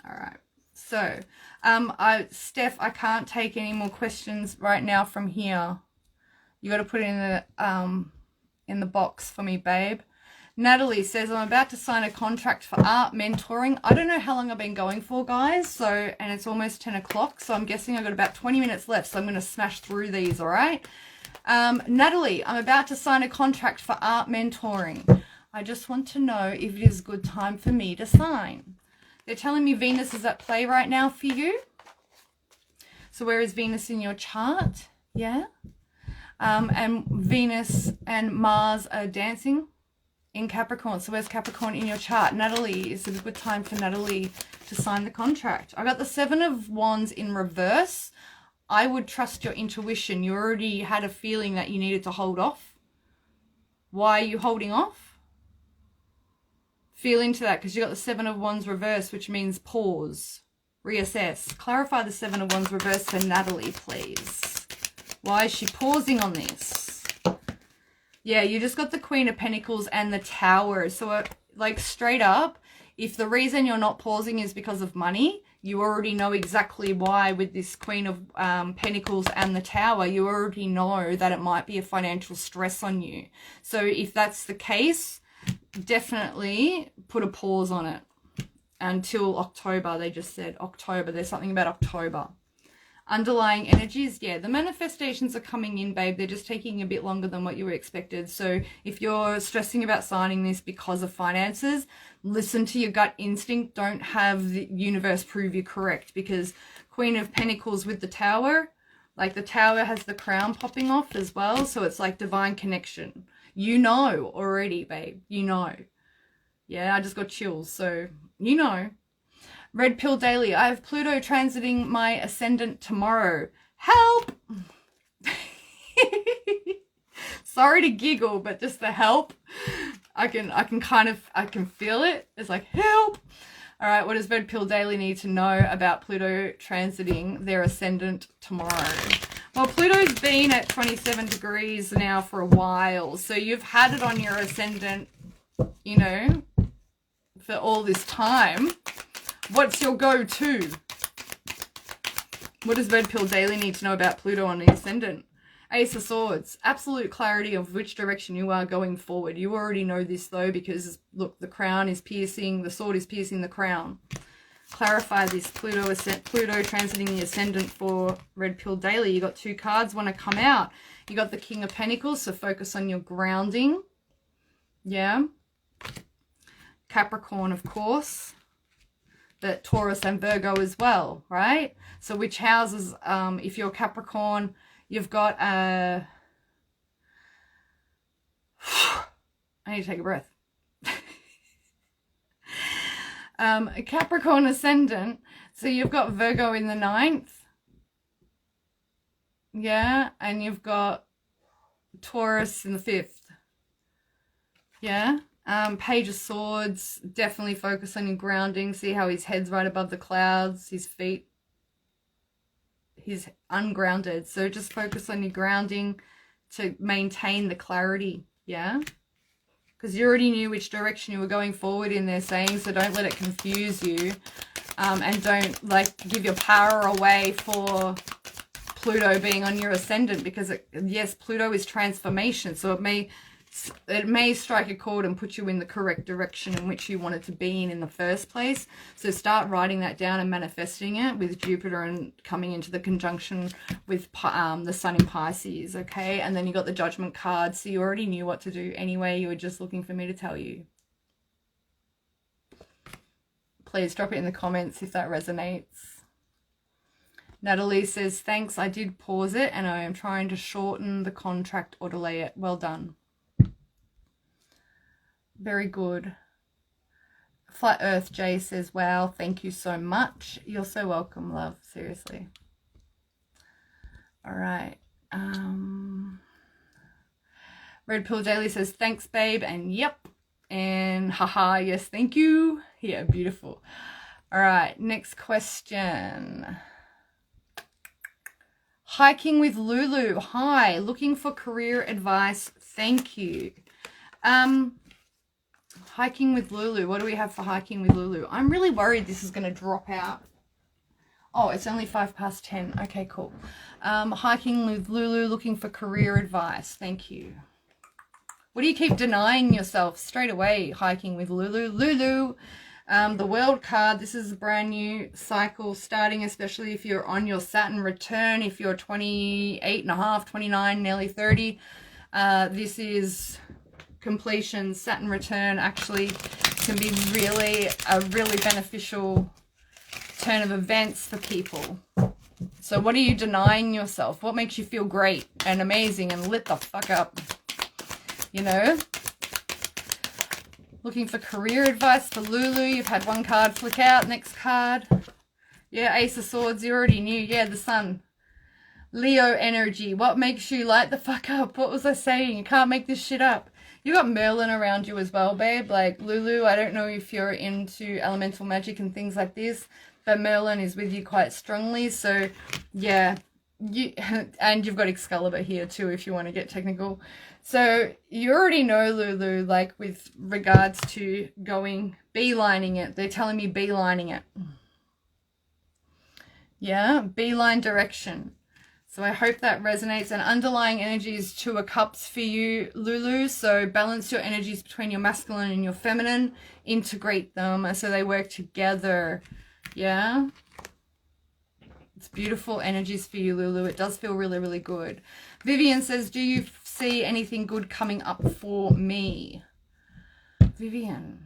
All right. So, Steph, I can't take any more questions right now from here. You got to put it in the box for me, babe. Natalie says, I'm about to sign a contract for art mentoring. I don't know how long I've been going for, guys. So, and it's almost 10 o'clock. So I'm guessing I've got about 20 minutes left. So I'm going to smash through these, all right? Natalie, I'm about to sign a contract for art mentoring. I just want to know if it is a good time for me to sign. They're telling me Venus is at play right now for you. So where is Venus in your chart? Yeah. And Venus and Mars are dancing in Capricorn. So where's Capricorn in your chart? Natalie, is it a good time for Natalie to sign the contract? I got the 7 of Wands in reverse. I would trust your intuition. You already had a feeling that you needed to hold off. Why are you holding off? Feel into that, because you got the 7 of Wands reverse, which means pause, reassess. Clarify the 7 of Wands reverse for Natalie, please. Why is she pausing on this? Yeah, you just got the Queen of Pentacles and the Tower. So, like, straight up, if the reason you're not pausing is because of money, you already know exactly why with this Queen of Pentacles and the Tower. You already know that it might be a financial stress on you. So if that's the case, definitely put a pause on it until October. They just said October. There's something about October. Underlying energies, yeah, the manifestations are coming in, babe. They're just taking a bit longer than what you were expected. So if you're stressing about signing this because of finances, listen to your gut instinct. Don't have the universe prove you correct, because Queen of Pentacles with the Tower, like the Tower has the crown popping off as well. So it's like divine connection. You know already, babe. You know. Yeah, I just got chills. So you know. Red Pill Daily. I have Pluto transiting my ascendant tomorrow. Help! Sorry to giggle, but just the help. I can feel it. It's like, help! All right, what does Red Pill Daily need to know about Pluto transiting their ascendant tomorrow? Well, Pluto's been at 27 degrees now for a while. So you've had it on your ascendant, you know, for all this time. What's your go-to? What does Red Pill Daily need to know about Pluto on the ascendant? Ace of Swords. Absolute clarity of which direction you are going forward. You already know this, though, because, look, the crown is piercing, the sword is piercing the crown. Clarify this. Pluto transiting the ascendant for Red Pill Daily. You got two cards want to come out. You got the King of Pentacles, so focus on your grounding. Yeah. Capricorn, of course. But Taurus and Virgo as well, right? So which houses, if you're Capricorn, you've got I need to take a breath. A Capricorn ascendant, so you've got Virgo in the 9th. Yeah, and you've got Taurus in the 5th. Yeah. Page of Swords, definitely focus on your grounding. See how his head's right above the clouds, his feet, he's ungrounded. So just focus on your grounding to maintain the clarity, yeah? Because you already knew which direction you were going forward in, they're saying, so don't let it confuse you. And don't, like, give your power away for Pluto being on your ascendant, because, yes, Pluto is transformation, so it may strike a chord and put you in the correct direction in which you wanted to be in the first place. So start writing that down and manifesting it with Jupiter and coming into the conjunction with the Sun in Pisces, okay? And then you got the Judgment card, so you already knew what to do anyway. You were just looking for me to tell you. Please drop it in the comments if that resonates. Natalie says, thanks, I did pause it and I am trying to shorten the contract or delay it. Well done. Very good. Flat Earth Jay says, wow, thank you so much. You're so welcome, love. Seriously. All right. Red Pill Daily says, thanks, babe. And yep. And haha, yes, thank you. Yeah, beautiful. All right, next question. Hiking with Lulu. Hi, looking for career advice. Thank you. Hiking with Lulu. What do we have for hiking with Lulu? I'm really worried this is going to drop out. Oh, it's only 10:05. Okay, cool. Hiking with Lulu, looking for career advice. Thank you. What do you keep denying yourself? Straight away, hiking with Lulu. Lulu, the World card. This is a brand new cycle starting, especially if you're on your Saturn return. If you're 28 and a half, 29, nearly 30. This is completion. Saturn return actually can be a really beneficial turn of events for people. So what are you denying yourself? What makes you feel great and amazing and lit the fuck up? You know? Looking for career advice for Lulu. You've had one card flick out. Next card. Yeah, Ace of Swords. You already knew. Yeah, the Sun. Leo energy. What makes you light the fuck up? What was I saying? You can't make this shit up. You got Merlin around you as well, babe. Like, Lulu, I don't know if you're into elemental magic and things like this, but Merlin is with you quite strongly. So, yeah, and you've got Excalibur here too, if you want to get technical. So you already know, Lulu, like with regards to beelining it. They're telling me beelining it. Yeah, beeline direction. So I hope that resonates. And underlying energy is 2 of Cups for you, Lulu. So balance your energies between your masculine and your feminine. Integrate them so they work together. Yeah. It's beautiful energies for you, Lulu. It does feel really, really good. Vivian says, do you see anything good coming up for me? Vivian.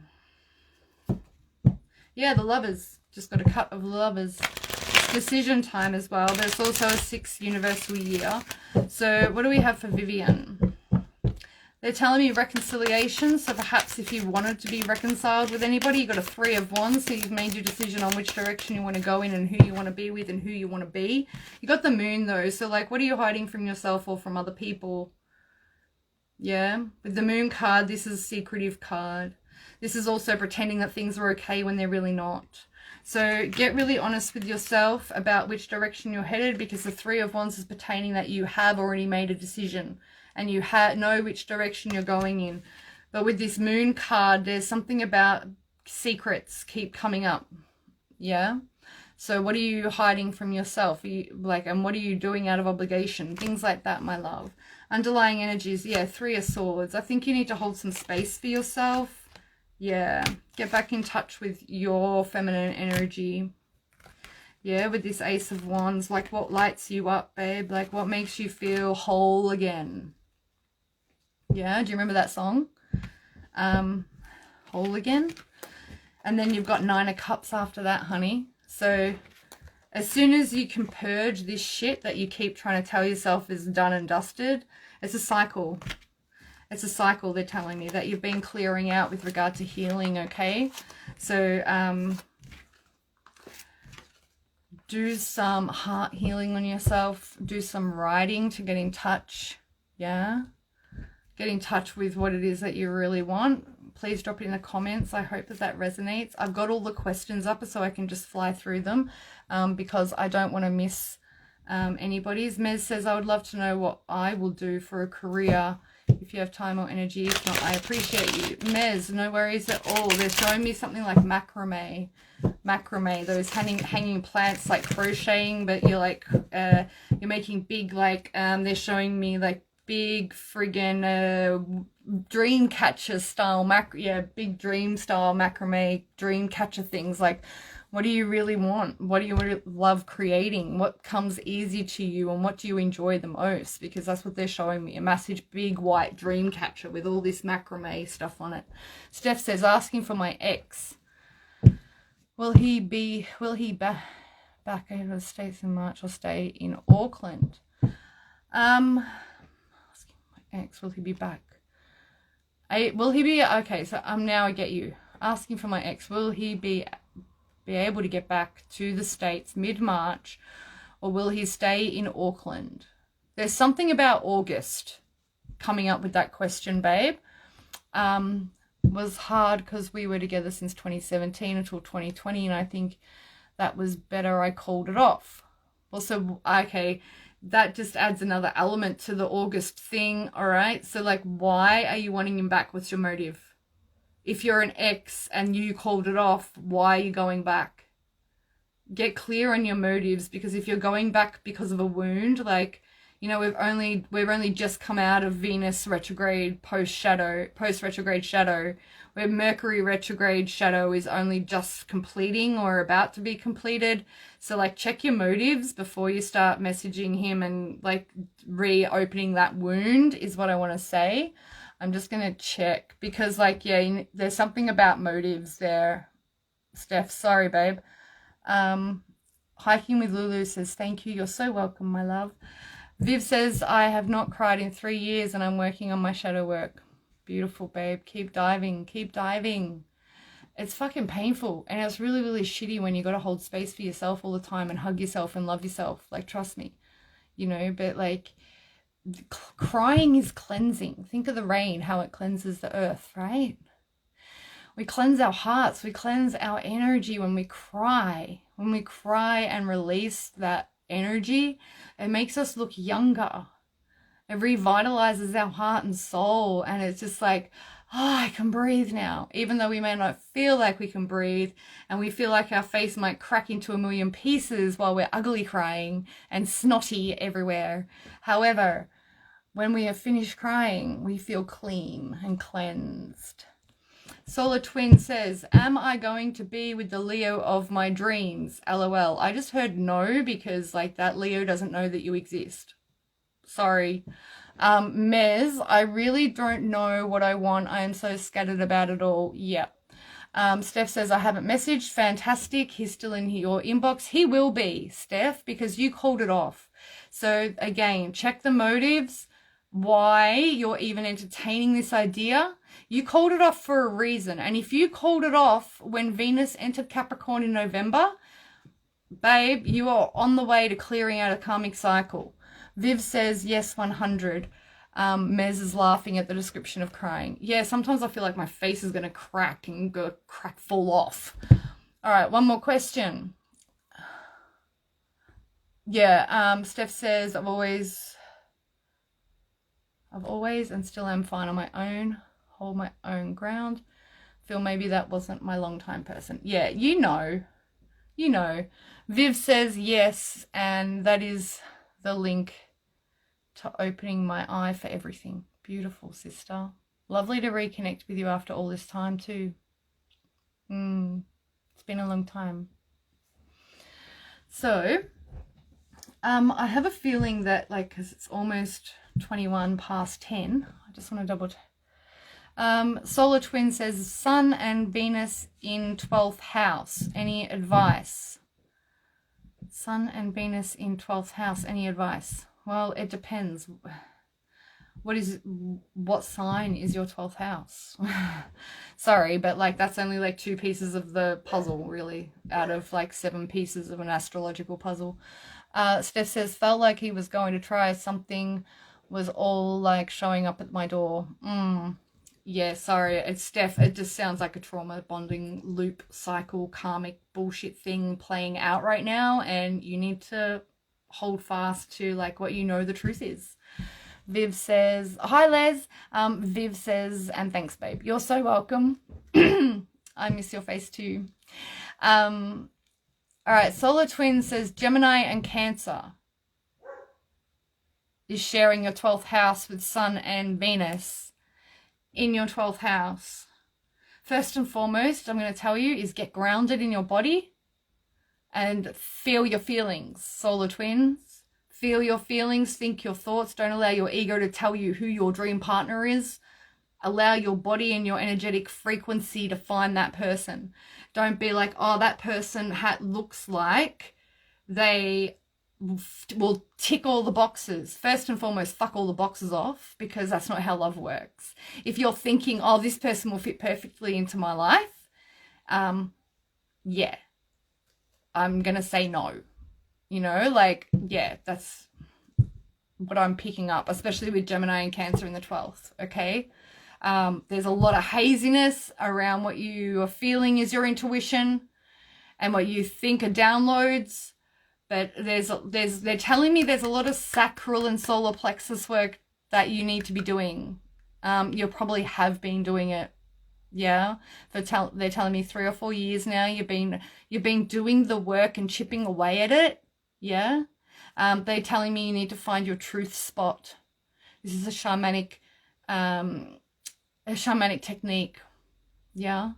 Yeah, the Lovers. Just got a cut of Lovers. Decision time as well, but it's also a 6th universal year. So what do we have for Vivian? They're telling me reconciliation. So perhaps if you wanted to be reconciled with anybody, you got a 3 of Wands. So you've made your decision on which direction you want to go in and who you want to be with and who you want to be. You got the Moon though. So like, what are you hiding from yourself or from other people? Yeah. With the Moon card, this is a secretive card. This is also pretending that things are okay when they're really not. So get really honest with yourself about which direction you're headed, because the 3 of Wands is pertaining that you have already made a decision and you know which direction you're going in. But with this Moon card, there's something about secrets keep coming up. Yeah. So what are you hiding from yourself? And what are you doing out of obligation? Things like that, my love. Underlying energies, yeah, 3 of Swords. I think you need to hold some space for yourself. Yeah, get back in touch with your feminine energy. Yeah, with this Ace of Wands, like what lights you up, babe? Like what makes you feel whole again? Yeah, do you remember that song? Whole again. And then you've got 9 of Cups after that, honey. So as soon as you can purge this shit that you keep trying to tell yourself is done and dusted, it's a cycle. It's a cycle, they're telling me, that you've been clearing out with regard to healing, okay? So do some heart healing on yourself. Do some writing to get in touch, yeah? Get in touch with what it is that you really want. Please drop it in the comments. I hope that that resonates. I've got all the questions up so I can just fly through them because I don't want to miss anybody's. Mez says, I would love to know what I will do for a career if you have time or energy. If not, I appreciate you. Mez, no worries at all. They're showing me something like macrame. Macrame, those hanging plants, like crocheting, but you're like, you're making big, like, they're showing me like big friggin' dream catcher style big dream style macrame dream catcher things. Like, what do you really want? What do you love creating? What comes easy to you and what do you enjoy the most? Because that's what they're showing me, a massive big white dream catcher with all this macrame stuff on it. Steph says, asking for my ex. Will he back over the States in March or stay in Auckland? Asking my ex, will he be back? Will he be, okay, so now I get you. Asking for my ex, will he be able to get back to the States mid-March, or will he stay in Auckland? There's something about August coming up with that question, babe. Was hard because we were together since 2017 until 2020, and I think that was better. I called it off. Also, okay, that just adds another element to the August thing, all right? So, like, why are you wanting him back? What's your motive? If you're an ex and you called it off, why are you going back? Get clear on your motives, because if you're going back because of a wound, like, you know, we've only just come out of Venus retrograde post retrograde shadow, where Mercury retrograde shadow is only just completing or about to be completed. So, like, check your motives before you start messaging him and, like, reopening that wound is what I want to say. I'm just going to check because, like, yeah, there's something about motives there. Steph, sorry, babe. Hiking with Lulu says, thank you. You're so welcome, my love. Viv says, I have not cried in 3 years and I'm working on my shadow work. Beautiful, babe. Keep diving. Keep diving. It's fucking painful. And it's really, really shitty when you got to hold space for yourself all the time and hug yourself and love yourself. Like, trust me, you know, but like, crying is cleansing. Think of the rain, how it cleanses the earth, right? We cleanse our hearts. We cleanse our energy when we cry. When we cry and release that energy, it makes us look younger. It revitalizes our heart and soul, and it's just like, oh, I can breathe now, even though we may not feel like we can breathe, and we feel like our face might crack into a million pieces while we're ugly crying and snotty everywhere. However, when we have finished crying, we feel clean and cleansed. Solar Twin says, am I going to be with the Leo of my dreams? LOL. I just heard no, because like that Leo doesn't know that you exist. Sorry. Mez, I really don't know what I want. I am so scattered about it all. Yep. Steph says, I haven't messaged. Fantastic. He's still in your inbox. He will be, Steph, because you called it off. So again, check the motives, why you're even entertaining this idea. You called it off for a reason. And if you called it off when Venus entered Capricorn in November, babe, you are on the way to clearing out a karmic cycle. Viv says, yes, 100. Mez is laughing at the description of crying. Yeah, sometimes I feel like my face is going to crack and go crack fall off. All right, one more question. Yeah, Steph says, I've always and still am fine on my own. Hold my own ground. Feel maybe that wasn't my long-time person. Yeah, you know. Viv says yes, and that is the link to opening my eye for everything. Beautiful, sister. Lovely to reconnect with you after all this time too. It's been a long time. So, I have a feeling that, like, because it's almost 21 past 10, I just want to double check. Solar Twin says, Sun and Venus in 12th house. Any advice? Sun and Venus in 12th house. Any advice? Well, it depends. What sign is your 12th house? Sorry, but like that's only like 2 pieces of the puzzle, really, out of like 7 pieces of an astrological puzzle. Steph says, felt like he was going to try something, was all like showing up at my door. Yeah, sorry, it's Steph. It just sounds like a trauma bonding loop cycle karmic bullshit thing playing out right now, and you need to hold fast to like what you know the truth is. Viv says, hi Les. Viv says, and thanks babe, you're so welcome. I miss your face too. All right, Solar Twin says Gemini and Cancer is sharing your 12th house with Sun and Venus in your 12th house. First and foremost, I'm going to tell you is get grounded in your body and feel your feelings, Solar Twins. Feel your feelings, think your thoughts. Don't allow your ego to tell you who your dream partner is. Allow your body and your energetic frequency to find that person. Don't be like, oh, that person looks like they will tick all the boxes. First and foremost, fuck all the boxes off, because that's not how love works. If you're thinking, oh, this person will fit perfectly into my life, yeah, I'm going to say no. You know, like, yeah, that's what I'm picking up, especially with Gemini and Cancer in the 12th, okay? There's a lot of haziness around what you are feeling is your intuition and what you think are downloads. But they're telling me there's a lot of sacral and solar plexus work that you need to be doing. You probably have been doing it. Yeah, they're telling me 3 or 4 years now you've been doing the work and chipping away at it. Yeah, they're telling me you need to find your truth spot. This is a shamanic technique. Yeah,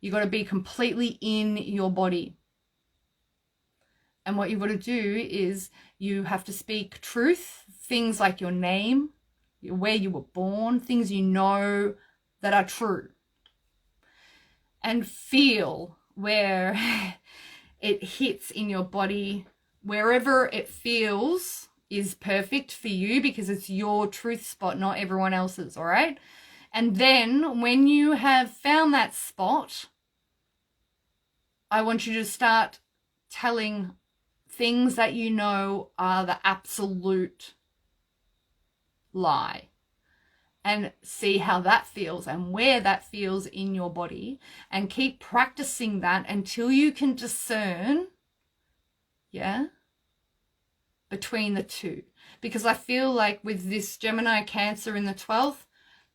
you got to be completely in your body. And what you've got to do is you have to speak truth, things like your name, where you were born, things you know that are true. And feel where it hits in your body. Wherever it feels is perfect for you because it's your truth spot, not everyone else's, all right? And then when you have found that spot, I want you to start telling things that you know are the absolute lie, and see how that feels and where that feels in your body, and keep practicing that until you can discern, yeah, between the two, because I feel like with this Gemini Cancer in the 12th,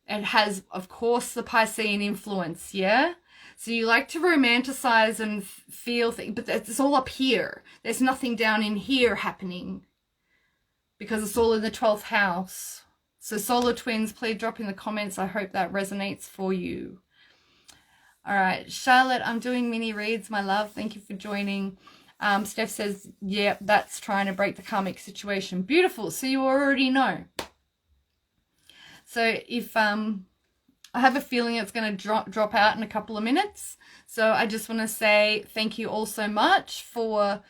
it has, of course, the Piscean influence, yeah? So you like to romanticize and feel things, but it's all up here. There's nothing down in here happening because it's all in the 12th house. So solar twins, please drop in the comments. I hope that resonates for you. All right, Charlotte, I'm doing mini reads, my love. Thank you for joining. Steph says, yeah, that's trying to break the karmic situation. Beautiful. So you already know. So if I have a feeling it's going to drop out in a couple of minutes. So I just want to say thank you all so much for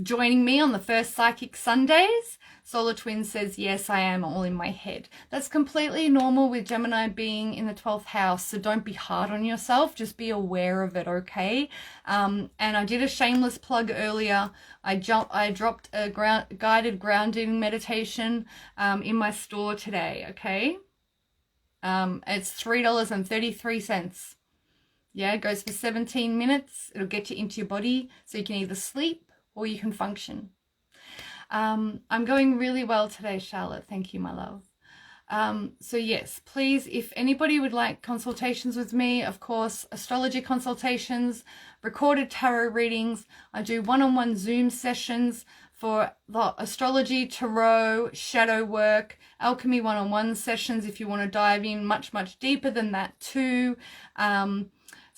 joining me on the first Psychic Sundays. Solar Twin says, yes, I am all in my head. That's completely normal with Gemini being in the 12th house. So don't be hard on yourself. Just be aware of it, okay? And I did a shameless plug earlier. I dropped a guided grounding meditation in my store today, okay? It's $3.33. Yeah, it goes for 17 minutes. It'll get you into your body so you can either sleep or you can function. I'm going really well today, Charlotte. Thank you, my love. So yes, please, if anybody would like consultations with me, of course, astrology consultations, recorded tarot readings. I do one-on-one Zoom sessions for the astrology, tarot, shadow work, alchemy one-on-one sessions if you want to dive in much, much deeper than that too.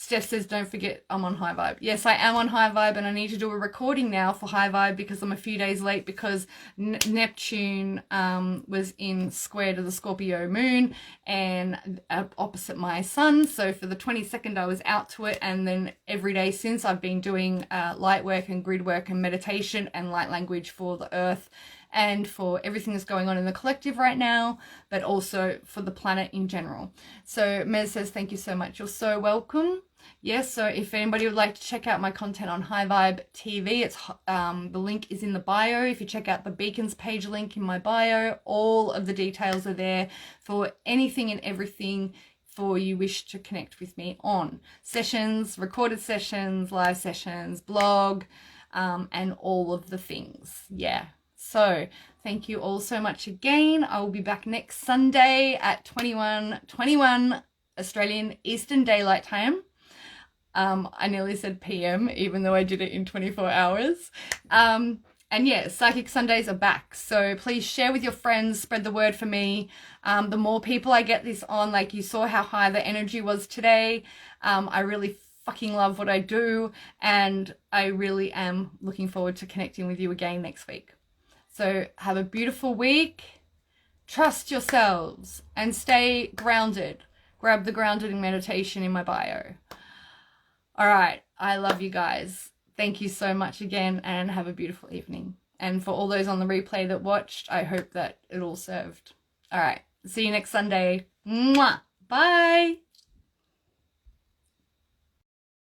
Steph says, don't forget I'm on High Vibe. Yes, I am on High Vibe, and I need to do a recording now for High Vibe because I'm a few days late because Neptune was in square to the Scorpio moon and opposite my sun. So for the 22nd, I was out to it. And then every day since, I've been doing light work and grid work and meditation and light language for the earth and for everything that's going on in the collective right now, but also for the planet in general. So Mez says, thank you so much. You're so welcome. Yes, so if anybody would like to check out my content on High Vibe TV, it's the link is in the bio. If you check out the Beacons page link in my bio, all of the details are there for anything and everything for you wish to connect with me on. Sessions, recorded sessions, live sessions, blog, and all of the things. Yeah. So thank you all so much again. I will be back next Sunday at 21 Australian Eastern Daylight Time. I nearly said PM, even though I did it in 24 hours. And yeah, Psychic Sundays are back. So please share with your friends, spread the word for me. The more people I get this on, like you saw how high the energy was today. I really fucking love what I do. And I really am looking forward to connecting with you again next week. So have a beautiful week. Trust yourselves and stay grounded. Grab the grounding meditation in my bio. All right. I love you guys. Thank you so much again and have a beautiful evening. And for all those on the replay that watched, I hope that it all served. All right. See you next Sunday. Mwah. Bye.